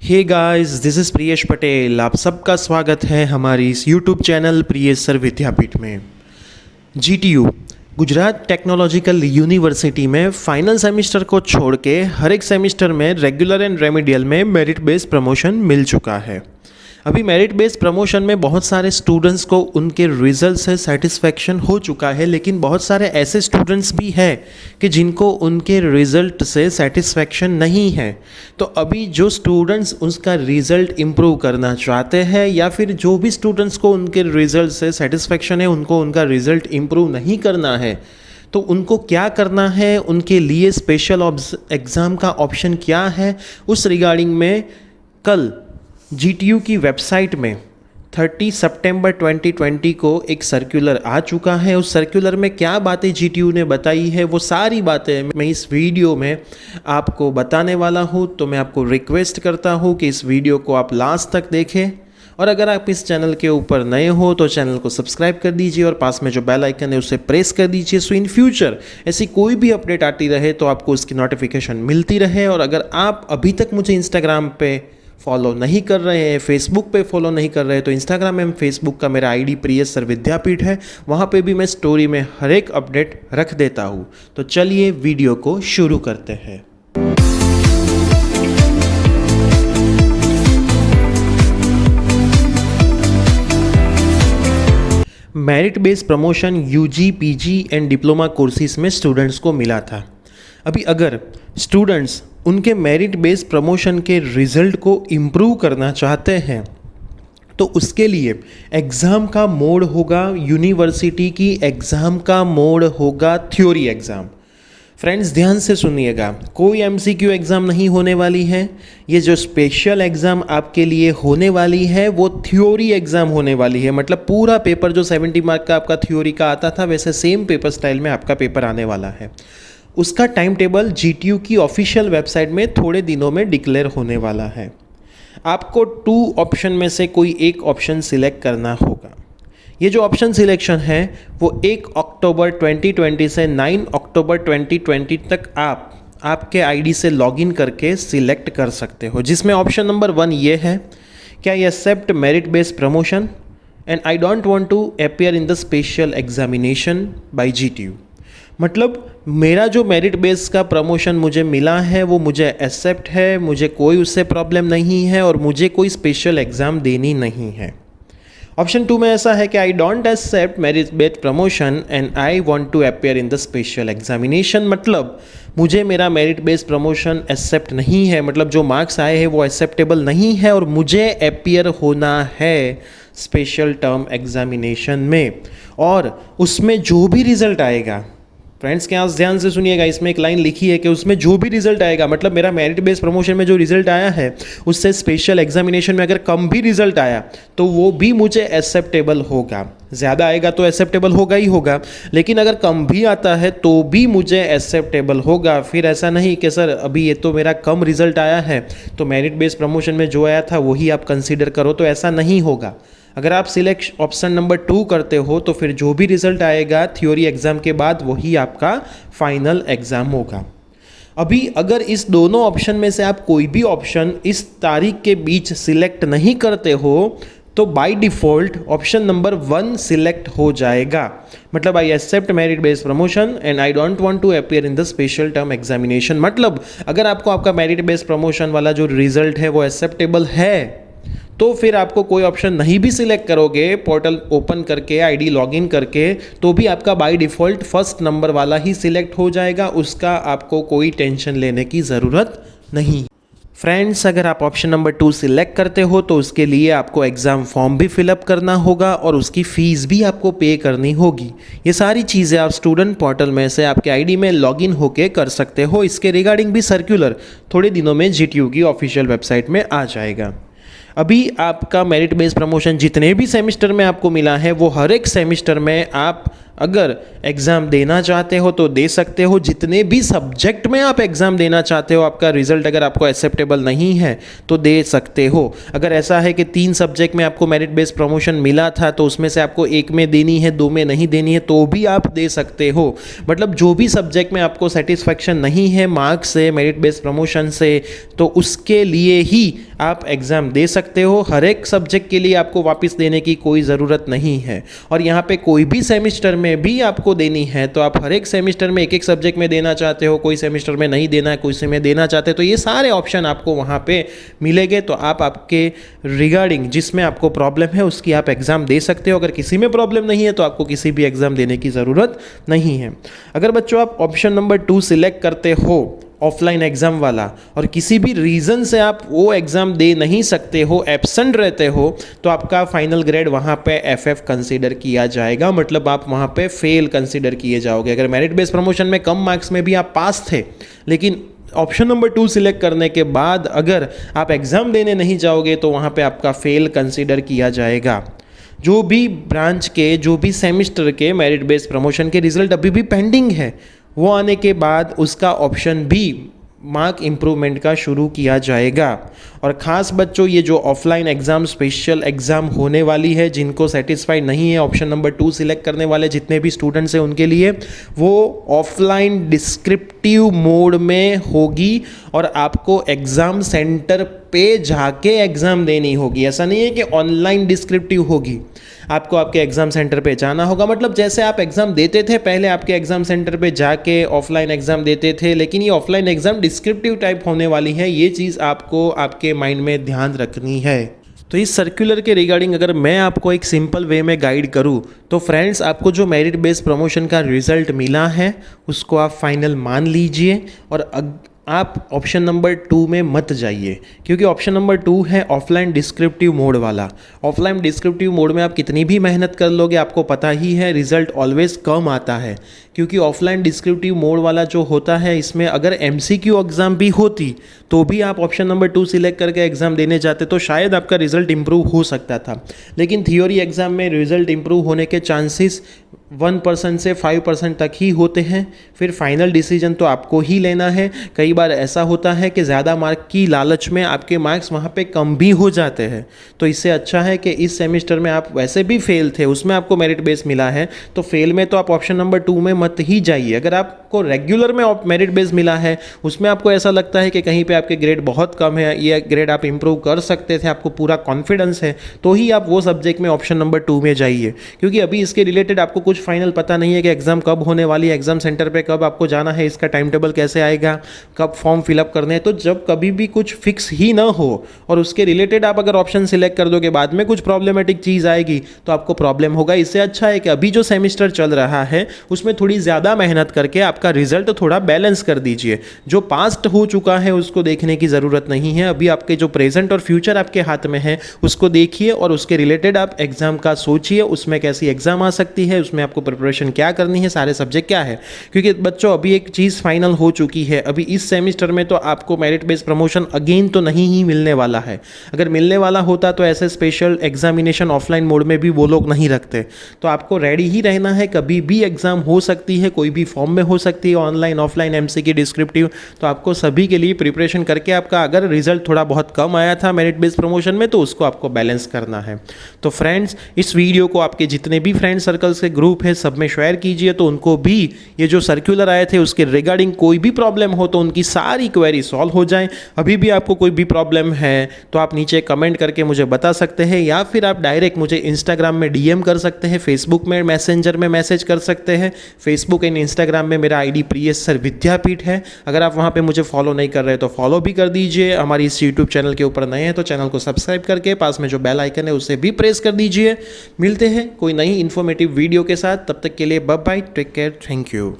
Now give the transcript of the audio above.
Hey guys, this is Priyesh Patel. आप सबका स्वागत है हमारी इस YouTube channel Priyesh sir Vidyapeeth में। GTU गुजरात टेक्नोलॉजिकल यूनिवर्सिटी में फाइनल सेमेस्टर को छोड़ के हर एक सेमेस्टर में रेगुलर एंड रेमेडियल में मेरिट बेस्ड प्रमोशन मिल चुका है। अभी मेरिट बेस्ड प्रमोशन में बहुत सारे स्टूडेंट्स को उनके रिजल्ट से सेटिस्फेक्शन हो चुका है, लेकिन बहुत सारे ऐसे स्टूडेंट्स भी हैं कि जिनको उनके रिज़ल्ट से सेटिस्फेक्शन नहीं है। तो अभी जो स्टूडेंट्स उसका रिज़ल्ट इम्प्रूव करना चाहते हैं या फिर जो भी स्टूडेंट्स को उनके रिज़ल्ट से सेटिस्फेक्शन है, उनको उनका रिज़ल्ट इम्प्रूव नहीं करना है, तो उनको क्या करना है, उनके लिए स्पेशल एग्ज़ाम का ऑप्शन क्या है, उस रिगार्डिंग में कल GTU की वेबसाइट में 30 सितंबर 2020 को एक सर्कुलर आ चुका है। उस सर्कुलर में क्या बातें GTU ने बताई है, वो सारी बातें मैं इस वीडियो में आपको बताने वाला हूँ। तो मैं आपको रिक्वेस्ट करता हूँ कि इस वीडियो को आप लास्ट तक देखें, और अगर आप इस चैनल के ऊपर नए हो तो चैनल को सब्सक्राइब कर दीजिए और पास में जो बेल आइकन है उसे प्रेस कर दीजिए, सो इन फ्यूचर ऐसी कोई भी अपडेट आती रहे तो आपको उसकी नोटिफिकेशन मिलती रहे। और अगर आप अभी तक मुझे इंस्टाग्राम पे फॉलो नहीं कर रहे हैं, फेसबुक पे फॉलो नहीं कर रहे हैं, तो इंस्टाग्राम एंड फेसबुक का मेरा आईडी प्रियेश सर विद्यापीठ है। वहाँ पे भी मैं स्टोरी में हर एक अपडेट रख देता हूँ। तो चलिए वीडियो को शुरू करते हैं। Merit based promotion UG, PG and diploma courses में स्टूडेंट्स को मिला था। अभी अगर स्टूडेंट्स उनके मेरिट बेस्ड प्रमोशन के रिज़ल्ट को इम्प्रूव करना चाहते हैं तो उसके लिए एग्ज़ाम का मोड होगा, यूनिवर्सिटी की एग्ज़ाम का मोड होगा थ्योरी एग्ज़ाम। फ्रेंड्स ध्यान से सुनिएगा, कोई MCQ एग्ज़ाम नहीं होने वाली है। ये जो स्पेशल एग्ज़ाम आपके लिए होने वाली है वो थ्योरी एग्ज़ाम होने वाली है। मतलब पूरा पेपर जो 70 मार्क का आपका थ्योरी का आता था, वैसे सेम पेपर स्टाइल में आपका पेपर आने वाला है। उसका टाइम टेबल GTU की ऑफिशियल वेबसाइट में थोड़े दिनों में डिक्लेयर होने वाला है। आपको 2 ऑप्शन में से कोई एक ऑप्शन सिलेक्ट करना होगा। ये जो ऑप्शन सिलेक्शन है वो 1 अक्टूबर 2020 से 9 अक्टूबर 2020 तक आपके आईडी से लॉगिन करके सिलेक्ट कर सकते हो, जिसमें ऑप्शन नंबर 1 ये है कि I accept merit based promotion and I don't want to appear in the special examination by GTU। मतलब मेरा जो मेरिट बेस का प्रमोशन मुझे मिला है वो मुझे एक्सेप्ट है, मुझे कोई उससे प्रॉब्लम नहीं है और मुझे कोई स्पेशल एग्ज़ाम देनी नहीं है। ऑप्शन 2 में ऐसा है कि I don't accept merit based promotion and I want to appear in the special examination. मतलब मुझे मेरा मेरिट बेस्ड प्रमोशन एक्सेप्ट नहीं है, मतलब जो मार्क्स आए हैं वो एक्सेप्टेबल नहीं है और मुझे अपीयर होना है स्पेशल टर्म एग्जामिनेशन में, और उसमें जो भी रिज़ल्ट आएगा, फ्रेंड्स क्या ध्यान से सुनिएगा, इसमें एक लाइन लिखी है कि उसमें जो भी रिजल्ट आएगा, मतलब मेरा मेरिट बेस्ड प्रमोशन में जो रिजल्ट आया है उससे स्पेशल एग्जामिनेशन में अगर कम भी रिजल्ट आया तो वो भी मुझे एक्सेप्टेबल होगा। ज़्यादा आएगा तो एक्सेप्टेबल होगा ही होगा, लेकिन अगर कम भी आता है तो भी मुझे एक्सेप्टेबल होगा। फिर ऐसा नहीं कि सर अभी ये तो मेरा कम रिजल्ट आया है तो मेरिट बेस्ड प्रमोशन में जो आया था वही आप कंसिडर करो, तो ऐसा नहीं होगा। अगर आप सिलेक्ट ऑप्शन नंबर 2 करते हो तो फिर जो भी रिजल्ट आएगा थ्योरी एग्ज़ाम के बाद वही आपका फाइनल एग्ज़ाम होगा। अभी अगर इस दोनों ऑप्शन में से आप कोई भी ऑप्शन इस तारीख के बीच सिलेक्ट नहीं करते हो तो by default option number 1 select हो जाएगा। मतलब I accept merit based promotion and I don't want to appear in the special term examination. मतलब अगर आपको आपका मेरिट बेस्ड प्रमोशन वाला जो रिजल्ट है वो एक्सेप्टेबल है तो फिर आपको कोई ऑप्शन नहीं भी सिलेक्ट करोगे, पोर्टल ओपन करके आईडी लॉगिन करके, तो भी आपका बाय डिफ़ॉल्ट फर्स्ट नंबर वाला ही सिलेक्ट हो जाएगा। उसका आपको कोई टेंशन लेने की ज़रूरत नहीं। फ्रेंड्स अगर आप ऑप्शन नंबर 2 सिलेक्ट करते हो तो उसके लिए आपको एग्ज़ाम फॉर्म भी फिलअप करना होगा और उसकी फ़ीस भी आपको पे करनी होगी। ये सारी चीज़ें आप स्टूडेंट पोर्टल में से आपके आईडी में लॉगिन होके कर सकते हो। इसके रिगार्डिंग भी सर्कुलर थोड़े दिनों में GTU की ऑफिशियल वेबसाइट में आ जाएगा। अभी आपका मेरिट बेस्ड प्रमोशन जितने भी सेमेस्टर में आपको मिला है वो हर एक सेमेस्टर में आप अगर एग्ज़ाम देना चाहते हो तो दे सकते हो, जितने भी सब्जेक्ट में आप एग्ज़ाम देना चाहते हो आपका रिजल्ट अगर आपको एक्सेप्टेबल नहीं है तो दे सकते हो। अगर ऐसा है कि 3 सब्जेक्ट में आपको मेरिट बेस्ड प्रमोशन मिला था तो उसमें से आपको 1 में देनी है, 2 में नहीं देनी है, तो भी आप दे सकते हो। मतलब जो भी सब्जेक्ट में आपको सेटिस्फैक्शन नहीं है मार्क्स से, मेरिट बेस्ड प्रमोशन से, तो उसके लिए ही आप एग्ज़ाम दे सकते हो। हर एक सब्जेक्ट के लिए आपको वापस देने की कोई ज़रूरत नहीं है। और यहाँ पे कोई भी सेमिस्टर में भी आपको देनी है तो आप हर एक सेमिस्टर में एक एक सब्जेक्ट में देना चाहते हो, कोई सेमिस्टर में नहीं देना है, कोई से में देना चाहते हो, तो ये सारे ऑप्शन आपको वहाँ पे मिलेंगे। तो आप आपके रिगार्डिंग जिसमें आपको प्रॉब्लम है उसकी आप एग्ज़ाम दे सकते हो। अगर किसी में प्रॉब्लम नहीं है तो आपको किसी भी एग्ज़ाम देने की ज़रूरत नहीं है। अगर बच्चों आप ऑप्शन नंबर 2 सिलेक्ट करते हो, ऑफलाइन एग्ज़ाम वाला, और किसी भी रीज़न से आप वो एग्ज़ाम दे नहीं सकते हो, एब्सेंट रहते हो, तो आपका फाइनल ग्रेड वहाँ पे FF कंसीडर किया जाएगा। मतलब आप वहाँ पे फेल कंसीडर किए जाओगे। अगर मेरिट बेस्ड प्रमोशन में कम मार्क्स में भी आप पास थे, लेकिन ऑप्शन नंबर 2 सिलेक्ट करने के बाद अगर आप एग्ज़ाम देने नहीं जाओगे तो वहाँ पे आपका फेल कंसीडर किया जाएगा। जो भी ब्रांच के, जो भी सेमिस्टर के मेरिट बेस्ड प्रमोशन के रिजल्ट अभी भी पेंडिंग है, वो आने के बाद उसका ऑप्शन भी मार्क इम्प्रूवमेंट का शुरू किया जाएगा। और ख़ास बच्चों, ये जो ऑफलाइन एग्ज़ाम, स्पेशल एग्ज़ाम होने वाली है, जिनको सेटिस्फाइड नहीं है ऑप्शन नंबर 2 सिलेक्ट करने वाले जितने भी स्टूडेंट्स हैं उनके लिए, वो ऑफलाइन डिस्क्रिप्टिव मोड में होगी और आपको एग्ज़ाम सेंटर पे जाके एग्ज़ाम देनी होगी। ऐसा नहीं है कि ऑनलाइन डिस्क्रिप्टिव होगी, आपको आपके एग्ज़ाम सेंटर पे जाना होगा। मतलब जैसे आप एग्ज़ाम देते थे पहले, आपके एग्ज़ाम सेंटर पे जाके ऑफलाइन एग्ज़ाम देते थे, लेकिन ये ऑफलाइन एग्ज़ाम डिस्क्रिप्टिव टाइप होने वाली है। ये चीज़ आपको आपके माइंड में ध्यान रखनी है। तो इस सर्कुलर के रिगार्डिंग अगर मैं आपको एक सिंपल वे में गाइड करूँ तो फ्रेंड्स, आपको जो मेरिट बेस्ड प्रमोशन का रिज़ल्ट मिला है उसको आप फाइनल मान लीजिए और आप ऑप्शन नंबर 2 में मत जाइए, क्योंकि ऑप्शन नंबर 2 है ऑफलाइन डिस्क्रिप्टिव मोड वाला। ऑफलाइन डिस्क्रिप्टिव मोड में आप कितनी भी मेहनत कर लोगे, आपको पता ही है रिजल्ट ऑलवेज कम आता है। क्योंकि ऑफलाइन डिस्क्रिप्टिव मोड वाला जो होता है, इसमें अगर MCQ एग्ज़ाम भी होती तो भी आप ऑप्शन नंबर 2 सिलेक्ट करके एग्ज़ाम देने जाते तो शायद आपका रिजल्ट इंप्रूव हो सकता था। लेकिन थियोरी एग्ज़ाम में रिजल्ट इंप्रूव होने के चांसेस 1% से 5% तक ही होते हैं। फिर फाइनल डिसीजन तो आपको ही लेना है। कई बार ऐसा होता है कि ज़्यादा मार्क की लालच में आपके मार्क्स वहाँ पे कम भी हो जाते हैं। तो इससे अच्छा है कि इस सेमिस्टर में आप वैसे भी फेल थे, उसमें आपको मेरिट बेस मिला है, तो फेल में तो आप ऑप्शन नंबर 2 में मत ही जाइए। अगर आपको रेगुलर में मेरिट बेस मिला है, उसमें आपको ऐसा लगता है कि कहीं पे आपके ग्रेड बहुत कम है, ये ग्रेड आप इंप्रूव कर सकते थे, आपको पूरा कॉन्फिडेंस है, तो ही आप वो सब्जेक्ट में ऑप्शन नंबर 2 में जाइए। क्योंकि अभी इसके रिलेटेड आपको कुछ फाइनल पता नहीं है कि एग्ज़ाम कब होने वाली है, एग्ज़ाम सेंटर पे कब आपको जाना है, इसका टाइम टेबल कैसे आएगा, कब फॉर्म फिलअप करने हैं। तो जब कभी भी कुछ फिक्स ही ना हो और उसके रिलेटेड आप अगर ऑप्शन सिलेक्ट कर दोगे, बाद में कुछ प्रॉब्लमेटिक चीज़ आएगी तो आपको प्रॉब्लम होगा। इससे अच्छा है कि अभी जो सेमिस्टर चल रहा है उसमें थोड़ी ज़्यादा मेहनत करके आपका रिजल्ट थोड़ा बैलेंस कर दीजिए। जो पास्ट हो चुका है उसको देखने की ज़रूरत नहीं है। अभी आपके जो प्रेजेंट और फ्यूचर आपके हाथ में है उसको देखिए और उसके रिलेटेड आप एग्ज़ाम का सोचिए, उसमें कैसी एग्ज़ाम आ सकती है, उसमें आपको प्रिपरेशन क्या करनी है, सारे सब्जेक्ट क्या है। क्योंकि बच्चों, अभी एक चीज़ फाइनल हो चुकी है, अभी इस सेमिस्टर में तो आपको मेरिट बेस्ड प्रमोशन अगेन तो नहीं ही मिलने वाला है। अगर मिलने वाला होता तो ऐसे स्पेशल एग्जामिनेशन ऑफलाइन मोड में भी वो लोग नहीं रखते। तो आपको रेडी ही रहना है, कभी भी एग्ज़ाम हो सकती है, कोई भी फॉर्म में हो सकती है, ऑनलाइन ऑफलाइन MCQ डिस्क्रिप्टिव। तो आपको सभी के लिए प्रिपरेशन करके आपका अगर रिजल्ट थोड़ा बहुत कम आया था मेरिट बेस्ड प्रमोशन में तो उसको आपको बैलेंस करना है। तो फ्रेंड्स, इस वीडियो को आपके जितने भी फ्रेंड सर्कल्स के ग्रुप है सब में शेयर कीजिए, तो उनको भी ये जो सर्कुलर आए थे उसके रिगार्डिंग कोई भी प्रॉब्लम हो तो उनकी सारी क्वेरी सॉल्व हो जाए। अभी भी आपको कोई भी प्रॉब्लम है तो आप नीचे कमेंट करके मुझे बता सकते हैं, या फिर आप डायरेक्ट मुझे इंस्टाग्राम में DM कर सकते हैं, फेसबुक में मैसेंजर में मैसेज कर सकते हैं। फेसबुक एंड इंस्टाग्राम में मेरा ID प्रियेश सर विद्यापीठ है। अगर आप वहाँ पे मुझे फॉलो नहीं कर रहे तो फॉलो भी कर दीजिए। हमारी इस यूट्यूब चैनल के ऊपर नए हैं तो चैनल को सब्सक्राइब करके पास में जो बेल आइकन है उसे भी प्रेस कर दीजिए। मिलते हैं कोई नई इन्फॉर्मेटिव वीडियो के साथ, तब तक के लिए bye bye, take care, thank you.